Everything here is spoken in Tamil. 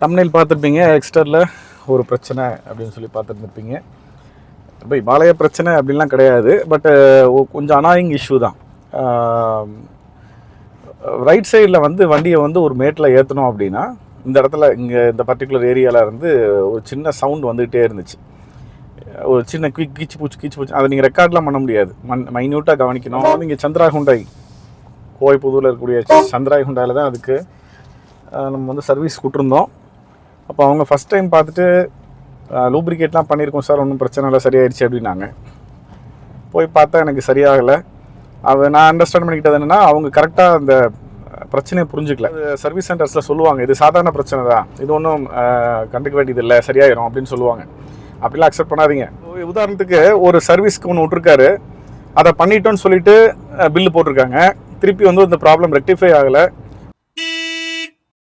தம்ப்நெயில் பார்த்துருப்பீங்க, எக்ஸ்டரில் ஒரு பிரச்சனை அப்படின்னு சொல்லி பார்த்துருந்துருப்பீங்க. இப்போ இமாலய பிரச்சனை அப்படின்லாம் கிடையாது, பட்டு கொஞ்சம் அனாயிங் இஷ்யூ தான். ரைட் சைடில் வந்து வண்டியை வந்து ஒரு மேட்டில் ஏற்றணும் அப்படின்னா இந்த இடத்துல இங்கே இந்த பர்டிகுலர் ஏரியாவில் இருந்து ஒரு சின்ன சவுண்ட் வந்துகிட்டே இருந்துச்சு. ஒரு சின்ன கீச்சு பூச்சி அதை நீங்கள் ரெக்கார்ட்லாம் பண்ண முடியாது, மைன்யூட்டாக கவனிக்கணும். நீங்கள் சந்திரா ஹுண்டாய் கோவைப்புதூரில் இருக்கக்கூடிய சந்திரா ஹுண்டாயில் தான் அதுக்கு நம்ம வந்து சர்வீஸ் கொடுத்துருந்தோம். அப்போ அவங்க ஃபஸ்ட் டைம் பார்த்துட்டு லூப்ரிகேட்லாம் பண்ணியிருக்கோம் சார், ஒன்றும் பிரச்சனை இல்லை, சரியாயிடுச்சு அப்படின்னாங்க. போய் பார்த்தா எனக்கு சரியாகலை. நான் அண்டர்ஸ்டாண்ட் பண்ணிக்கிட்டது என்னென்னா, அவங்க கரெக்டாக அந்த பிரச்சனையை புரிஞ்சுக்கல. சர்வீஸ் சென்டர்ஸில் சொல்லுவாங்க, இது சாதாரண பிரச்சனை தான், இது ஒன்றும் கண்டுக்க வேண்டியது இல்லை, சரியாயிரும் அப்படின்னு சொல்லுவாங்க. அப்படிலாம் அக்செப்ட் பண்ணாதீங்க. உதாரணத்துக்கு ஒரு சர்வீஸ்க்கு ஒன்று விட்ருக்காரு, அதை பண்ணிட்டோன்னு சொல்லிட்டு பில்லு போட்டிருக்காங்க. திருப்பி வந்து இந்த ப்ராப்ளம் ரெக்டிஃபை ஆகலை.